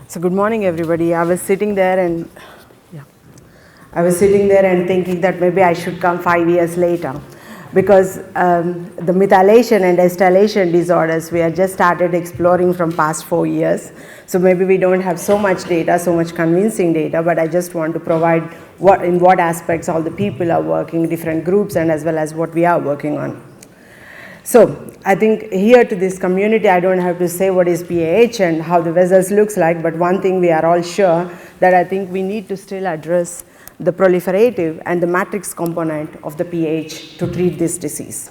So good morning, everybody. I was sitting there and thinking that maybe I should come 5 years later, because the methylation and acetylation disorders we have just started exploring from past 4 years. So maybe we don't have so much data, so much convincing data, but I just want to provide in what aspects all the people are working, different groups, and as well as what we are working on. So I think here to this community, I don't have to say what is PAH and how the vessels looks like, but one thing we are all sure that I think we need to still address the proliferative and the matrix component of the PAH to treat this disease.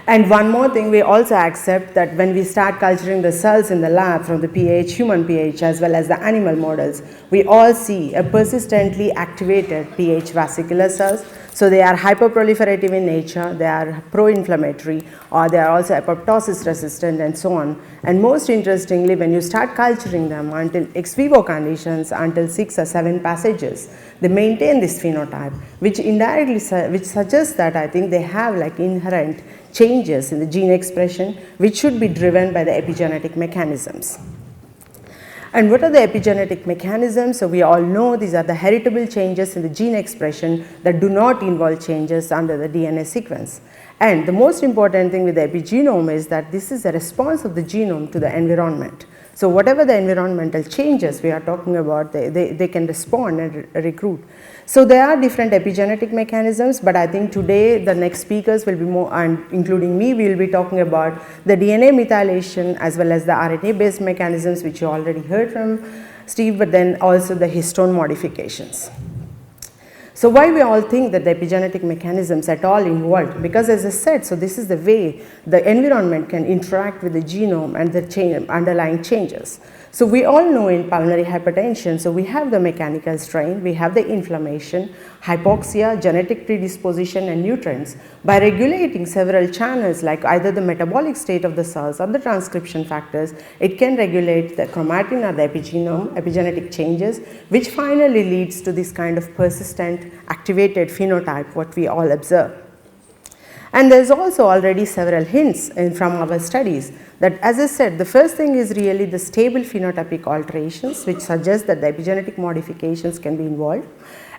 And one more thing, we also accept that when we start culturing the cells in the lab from the PAH, human PAH, as well as the animal models, we all see a persistently activated PAH vesicular cells. So they are hyperproliferative in nature, they are pro-inflammatory, or they are also apoptosis resistant, and so on. And most interestingly, when you start culturing them until ex vivo conditions, until 6 or 7 passages, they maintain this phenotype, which indirectly suggests that I think they have like inherent changes in the gene expression, which should be driven by the epigenetic mechanisms. And what are the epigenetic mechanisms? So we all know these are the heritable changes in the gene expression that do not involve changes under the DNA sequence. And the most important thing with the epigenome is that this is a response of the genome to the environment. So whatever the environmental changes we are talking about, they can respond and recruit. So there are different epigenetic mechanisms, but I think today the next speakers will be more, and including me, we will be talking about the DNA methylation as well as the RNA based mechanisms, which you already heard from Steve, but then also the histone modifications. So why we all think that the epigenetic mechanisms at all involved? Because as I said, so this is the way the environment can interact with the genome and the underlying changes. So we all know in pulmonary hypertension, so we have the mechanical strain, we have the inflammation, hypoxia, genetic predisposition, and nutrients. By regulating several channels like either the metabolic state of the cells or the transcription factors, it can regulate the chromatin or the epigenome, epigenetic changes, which finally leads to this kind of persistent activated phenotype what we all observe. And there's also already several hints from our studies that, as I said, the first thing is really the stable phenotypic alterations, which suggest that the epigenetic modifications can be involved,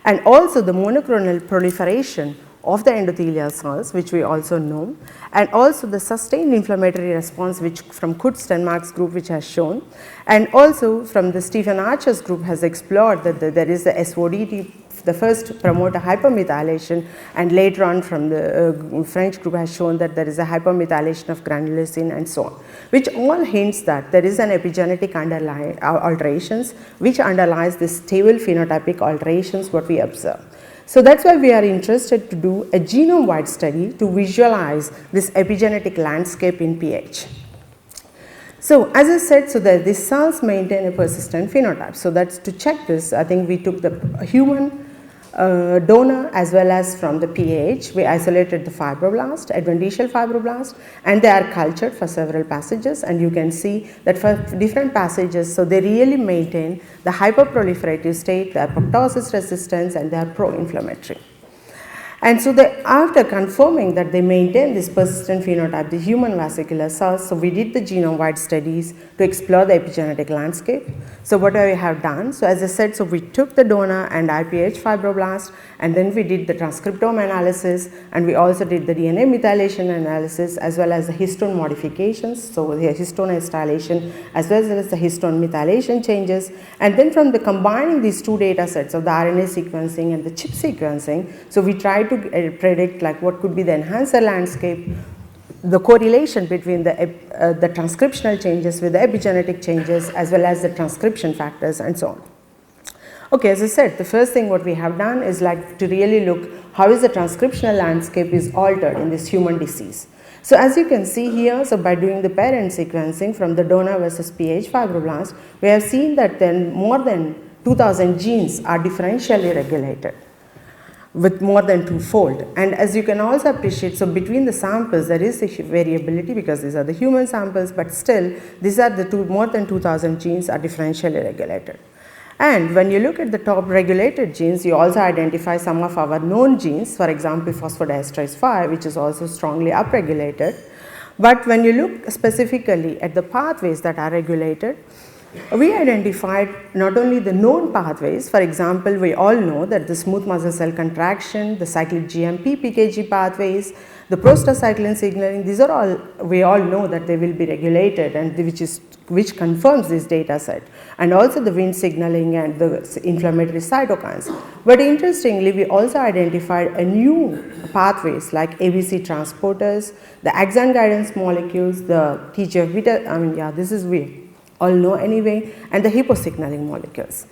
and also the monoclonal proliferation of the endothelial cells, which we also know, and also the sustained inflammatory response, which from Kurt-Stenmark's group, which has shown, and also from the Stephen Archer's group has explored that there is the SODT, the first promoter hypermethylation, and later on from the French group has shown that there is a hypermethylation of granulosin and so on, which all hints that there is an epigenetic underlying alterations which underlies this stable phenotypic alterations what we observe. So that's why we are interested to do a genome-wide study to visualize this epigenetic landscape in PH. So as I said, so that these cells maintain a persistent phenotype. So that's to check this, I think we took the human donor as well as from the PAH. We isolated the fibroblast, adventitial fibroblast, and they are cultured for several passages, and you can see that for different passages, so they really maintain the hyperproliferative state, the apoptosis resistance, and they are pro-inflammatory. And so after confirming that they maintain this persistent phenotype, the human vesicular cells, so we did the genome-wide studies to explore the epigenetic landscape. So what we have done, so as I said, so we took the donor and IPH fibroblast, and then we did the transcriptome analysis, and we also did the DNA methylation analysis as well as the histone modifications, so the histone acetylation as well as the histone methylation changes. And then from the combining these two data sets of the RNA sequencing and the chip sequencing, so we tried to predict like what could be the enhancer landscape, the correlation between the transcriptional changes with the epigenetic changes as well as the transcription factors and so on. Okay, as I said, the first thing what we have done is like to really look how is the transcriptional landscape is altered in this human disease. So as you can see here, so by doing the parent sequencing from the donor versus PAH fibroblast, we have seen that then more than 2000 genes are differentially regulated with more than twofold. And as you can also appreciate, so between the samples there is a variability because these are the human samples, but still these are the more than 2000 genes are differentially regulated. And when you look at the top regulated genes, you also identify some of our known genes, for example phosphodiesterase 5, which is also strongly upregulated. But when you look specifically at the pathways that are regulated, we identified not only the known pathways, for example, we all know that the smooth muscle cell contraction, the cyclic GMP PKG pathways, the prostacyclin signaling, these are all, we all know that they will be regulated, and which confirms this data set, and also the Wnt signaling and the inflammatory cytokines. But interestingly, we also identified a new pathways like ABC transporters, the axon guidance molecules, the TGF-beta, this is we all know anyway, and the hyposignaling molecules.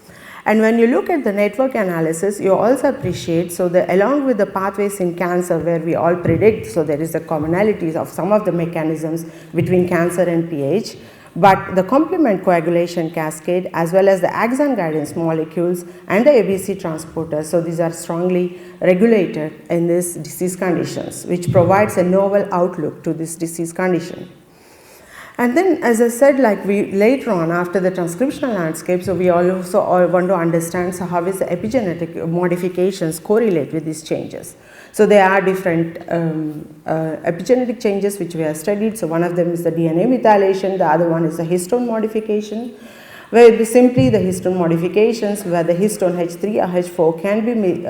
And when you look at the network analysis, you also appreciate, so along with the pathways in cancer where we all predict, so there is a commonalities of some of the mechanisms between cancer and PAH, but the complement coagulation cascade as well as the axon guidance molecules and the ABC transporters, so these are strongly regulated in these disease conditions, which provides a novel outlook to this disease condition. And then, as I said, like we later on after the transcriptional landscape, so we also all want to understand, so how is the epigenetic modifications correlate with these changes. So there are different epigenetic changes which we have studied. So one of them is the DNA methylation, the other one is the histone modification, where simply the histone modifications where the histone H3 or H4 can be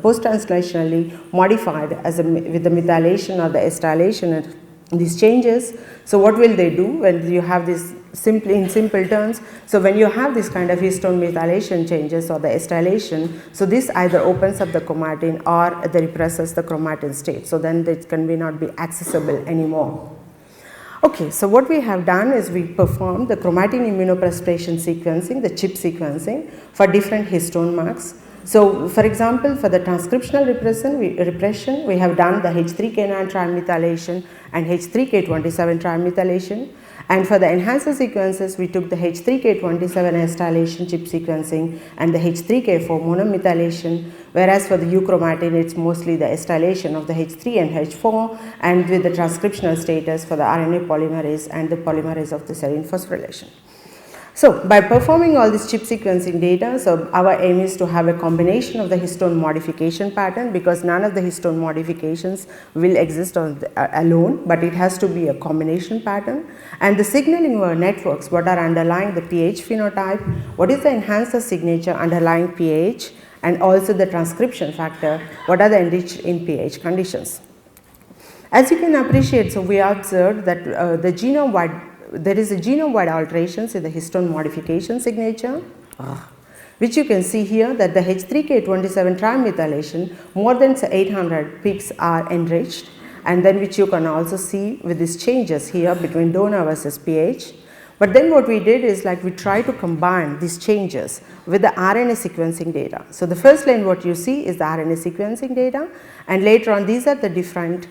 post-translationally modified as with the methylation or the acetylation these changes. So what will they do when you have this in simple terms? So when you have this kind of histone methylation changes or the acetylation, so this either opens up the chromatin or they represses the chromatin state. So then it can not be accessible anymore. Okay, so what we have done is we performed the chromatin immunopreservation sequencing, the chip sequencing for different histone marks. So, for example, for the transcriptional repression, we have done the H3K9 trimethylation and H3K27 trimethylation, and for the enhancer sequences, we took the H3K27 acetylation chip sequencing and the H3K4 monomethylation, whereas for the euchromatin, it's mostly the acetylation of the H3 and H4, and with the transcriptional status for the RNA polymerase and the polymerase of the serine phosphorylation. So, by performing all this chip sequencing data, so our aim is to have a combination of the histone modification pattern, because none of the histone modifications will exist alone, but it has to be a combination pattern. And the signaling networks, what are underlying the PAH phenotype, what is the enhancer signature underlying PAH, and also the transcription factor, what are the enriched in PAH conditions. As you can appreciate, so we observed that there is a genome-wide alterations in the histone modification signature, which you can see here that the H3K27 trimethylation more than 800 peaks are enriched, and then which you can also see with these changes here between donor versus PAH. But then what we did is like we try to combine these changes with the RNA sequencing data. So the first line what you see is the RNA sequencing data, and later on these are the different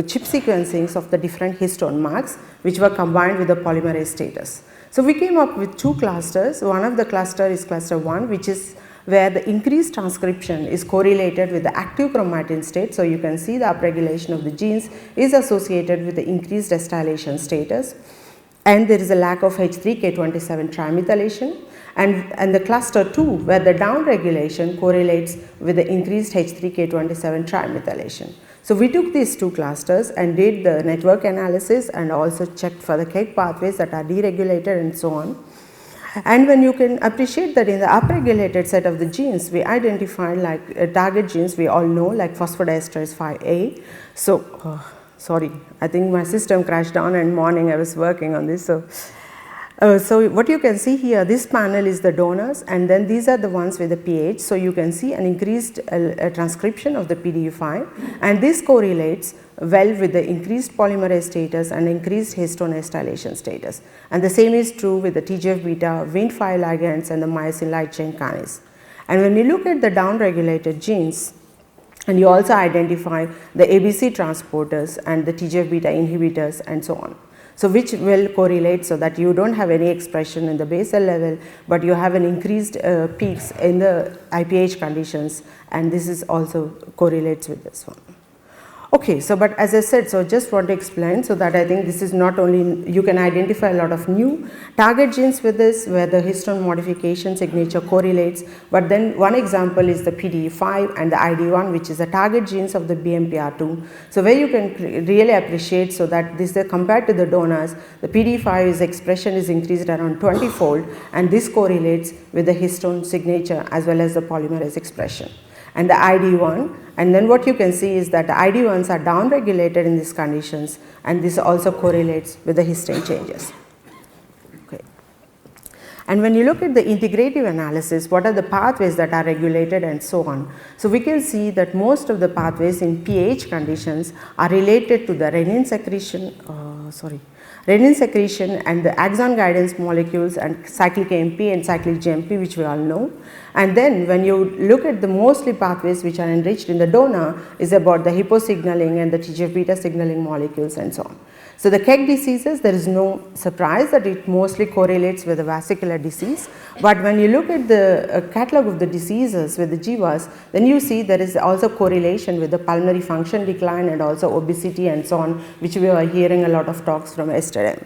chip sequencings of the different histone marks which were combined with the polymerase status. So we came up with two clusters. One of the cluster is cluster 1, which is where the increased transcription is correlated with the active chromatin state. So you can see the upregulation of the genes is associated with the increased acetylation status, and there is a lack of H3K27 trimethylation. And the cluster 2, where the downregulation correlates with the increased H3K27 trimethylation. So we took these two clusters and did the network analysis and also checked for the KEGG pathways that are deregulated and so on. And when you can appreciate that in the upregulated set of the genes, we identified like target genes we all know, like phosphodiesterase 5A. So, sorry, I think my system crashed down, and morning I was working on this. So what you can see here, this panel is the donors, and then these are the ones with the PAH. So you can see an increased transcription of the PDE5, and this correlates well with the increased polymerase status and increased histone acetylation status. And the same is true with the TGF-beta, Wnt5 ligands, and the myosin light chain kinase. And when you look at the downregulated genes, and you also identify the ABC transporters and the TGF-beta inhibitors and so on. So which will correlate so that you don't have any expression in the basal level, but you have an increased peaks in the IPH conditions, and this is also correlates with this one. Okay, so but as I said, so just want to explain so that I think this is not only, you can identify a lot of new target genes with this where the histone modification signature correlates, but then one example is the PDE5 and the ID1, which is the target genes of the BMPR2. So where you can really appreciate so that this compared to the donors, the PDE5 expression is increased around 20-fold, and this correlates with the histone signature as well as the polymerase expression. And the ID1, and then what you can see is that the ID1s are downregulated in these conditions, and this also correlates with the histone changes. Okay. And when you look at the integrative analysis, what are the pathways that are regulated and so on. So we can see that most of the pathways in PAH conditions are related to the renin secretion, renin secretion and the axon guidance molecules and cyclic AMP and cyclic GMP, which we all know. And then when you look at the mostly pathways which are enriched in the donor is about the hyposignaling and the TGF-beta signaling molecules and so on. So the KEG diseases, there is no surprise that it mostly correlates with the vascular disease, but when you look at the catalog of the diseases with the JIVAs, then you see there is also correlation with the pulmonary function decline and also obesity and so on, which we are hearing a lot of talks from yesterday.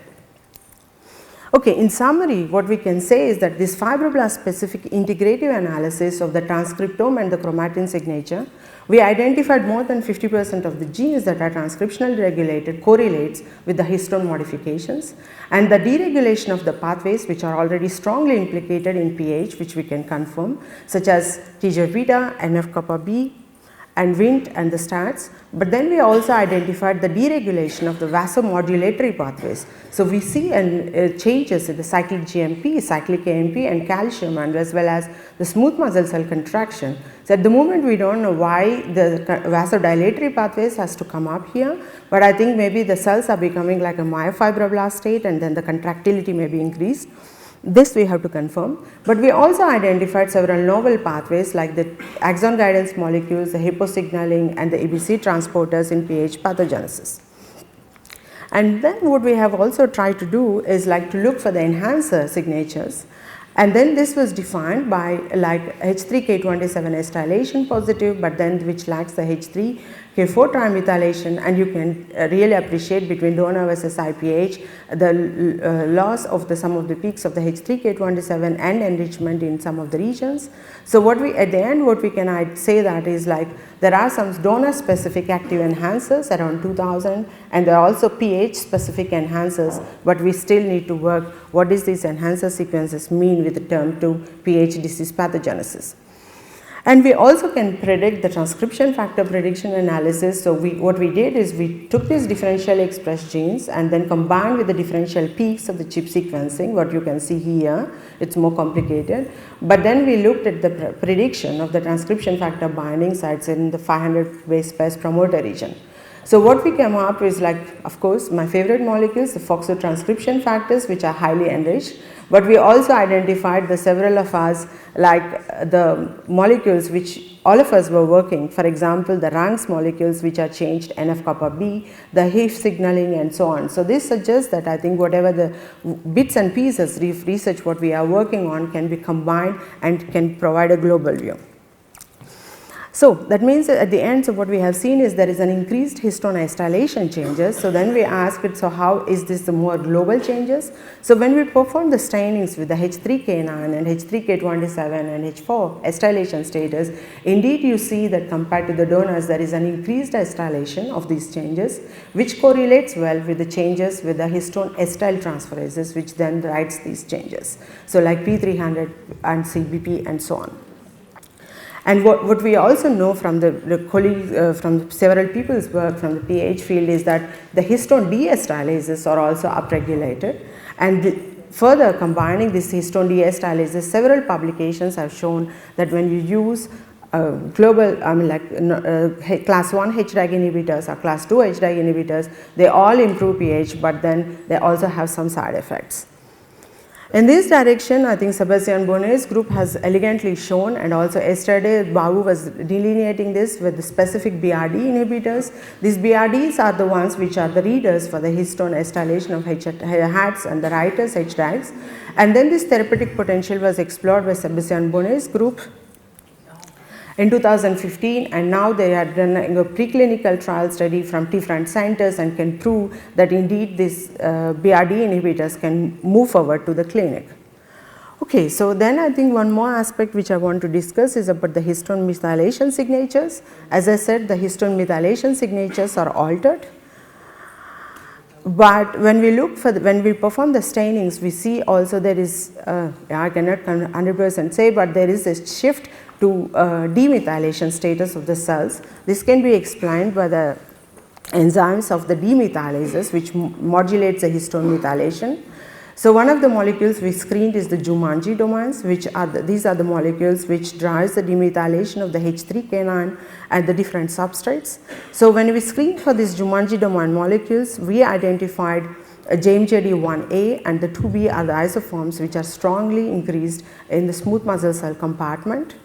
Okay, in summary, what we can say is that this fibroblast specific integrative analysis of the transcriptome and the chromatin signature, we identified more than 50% of the genes that are transcriptionally regulated correlates with the histone modifications, and the deregulation of the pathways which are already strongly implicated in PAH, which we can confirm, such as TGF-beta, NF-kappa B, and Wnt and the STATs, but then we also identified the deregulation of the vasomodulatory pathways. So we see changes in the cyclic GMP, cyclic AMP and calcium, and as well as the smooth muscle cell contraction. So at the moment we don't know why the vasodilatory pathways has to come up here, but I think maybe the cells are becoming like a myofibroblast state and then the contractility may be increased. This we have to confirm, but we also identified several novel pathways like the axon guidance molecules, the hyposignaling and the ABC transporters in PAH pathogenesis. And then what we have also tried to do is like to look for the enhancer signatures, and then this was defined by like H3K27 acetylation positive, but then which lacks the H3K4 trimethylation, and you can really appreciate between donor versus IPH the loss of the some of the peaks of the H3K27 and enrichment in some of the regions. So what we at the end what we can say that is like there are some donor specific active enhancers around 2000, and there are also pH specific enhancers, but we still need to work what does these enhancer sequences mean with the term to PAH disease pathogenesis. And we also can predict the transcription factor prediction analysis. So what we did is we took these differentially expressed genes and then combined with the differential peaks of the chip sequencing, what you can see here, it's more complicated. But then we looked at the prediction of the transcription factor binding sites in the 500 base pairs promoter region. So what we came up with, like, of course, my favorite molecules, the FOXO transcription factors, which are highly enriched, but we also identified the several of us, like the molecules which all of us were working, for example, the RANKS molecules which are changed, NF-kappa B, the HIF signaling and so on. So this suggests that I think whatever the bits and pieces research what we are working on can be combined and can provide a global view. So that means at the end, so what we have seen is there is an increased histone acetylation changes. So then we asked it, so how is this the more global changes? So when we perform the stainings with the H3K9 and H3K27 and H4 acetylation status, indeed you see that compared to the donors there is an increased acetylation of these changes, which correlates well with the changes with the histone acetyl transferases, which then writes these changes. So like P300 and CBP and so on. And what we also know from the colleagues, from several people's work from the PAH field is that the histone deacetylases are also upregulated, and further combining this histone deacetylases, several publications have shown that when you use global, class 1 HDAG inhibitors or class 2 HDAG inhibitors, they all improve pH, but then they also have some side effects. In this direction, I think Sebastian Bonnet's group has elegantly shown, and also yesterday Babu was delineating this with the specific BRD inhibitors. These BRDs are the ones which are the readers for the histone acetylation of HATs and the writers HDAGs. And then this therapeutic potential was explored by Sebastian Bonnet's group. in 2015, and now they are running a preclinical trial study from different centers and can prove that indeed these BRD inhibitors can move forward to the clinic. Okay, so then I think one more aspect which I want to discuss is about the histone methylation signatures. As I said, the histone methylation signatures are altered. But when we look for when we perform the stainings, we see also there is, I cannot 100% say, but there is a shift to demethylation status of the cells. This can be explained by the enzymes of the demethylases, which modulates the histone methylation. So one of the molecules we screened is the Jumanji domains, which are these are the molecules which drives the demethylation of the H3K9 at the different substrates. So when we screened for these Jumanji domain molecules, we identified JMJD1A and the 2B are the isoforms which are strongly increased in the smooth muscle cell compartment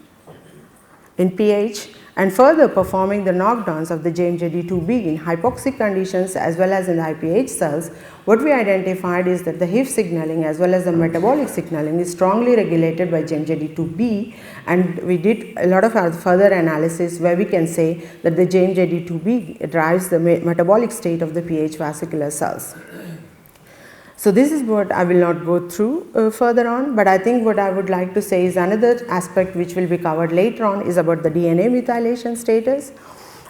in PAH, and further performing the knockdowns of the JMJD2B in hypoxic conditions as well as in the IPH cells. What we identified is that the HIF signaling as well as the metabolic signaling is strongly regulated by JMJD2B, and we did a lot of further analysis where we can say that the JMJD2B drives the metabolic state of the PAH vascular cells. So this is what I will not go through further on, but I think what I would like to say is another aspect which will be covered later on is about the DNA methylation status.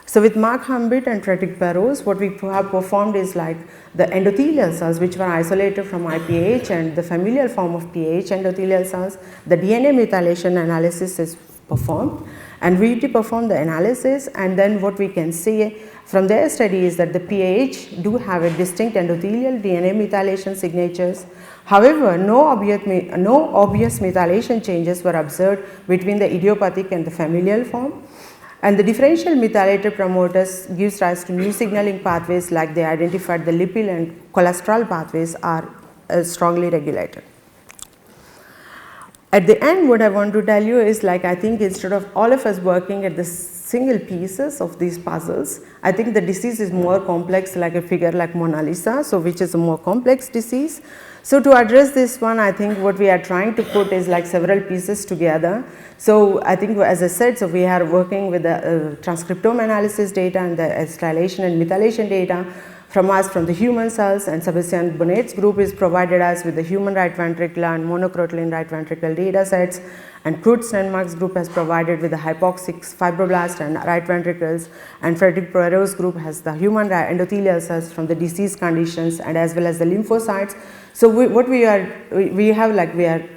So with Mark Humbit and Frederick Perros, what we have performed is like the endothelial cells which were isolated from IPH and the familial form of PAH endothelial cells, the DNA methylation analysis is performed, and we perform the analysis, and then what we can see from their study is that the PAH do have a distinct endothelial DNA methylation signatures. However, no obvious methylation changes were observed between the idiopathic and the familial form. And the differential methylated promoters gives rise to new signaling pathways, like they identified the lipid and cholesterol pathways are strongly regulated. At the end, what I want to tell you is, like, I think instead of all of us working at the single pieces of these puzzles, I think the disease is more complex, like a figure like Mona Lisa, so which is a more complex disease. So to address this one, I think what we are trying to put is like several pieces together. So I think, as I said, so we are working with the transcriptome analysis data and the acetylation and methylation data from us from the human cells, and Sebastian Bonnet's group is provided us with the human right ventricular and monocrotaline right ventricle data sets, and Kurt Stenmark's group has provided with the hypoxic fibroblast and right ventricles, and Frederick Perros' group has the human endothelial cells from the disease conditions and as well as the lymphocytes. So we are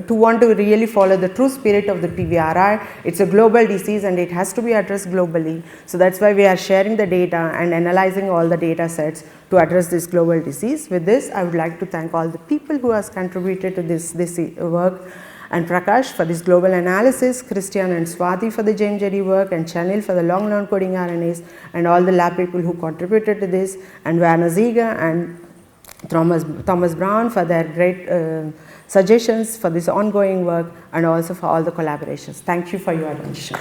to want to really follow the true spirit of the PVRI. It's a global disease and it has to be addressed globally. So that's why we are sharing the data and analyzing all the data sets to address this global disease. With this, I would like to thank all the people who has contributed to this work, and Prakash for this global analysis, Christian and Swati for the JMJD work, and Chanil for the long non-coding RNAs, and all the lab people who contributed to this, and Werner Ziega and Thomas Brown for their great suggestions for this ongoing work, and also for all the collaborations. Thank you for your attention.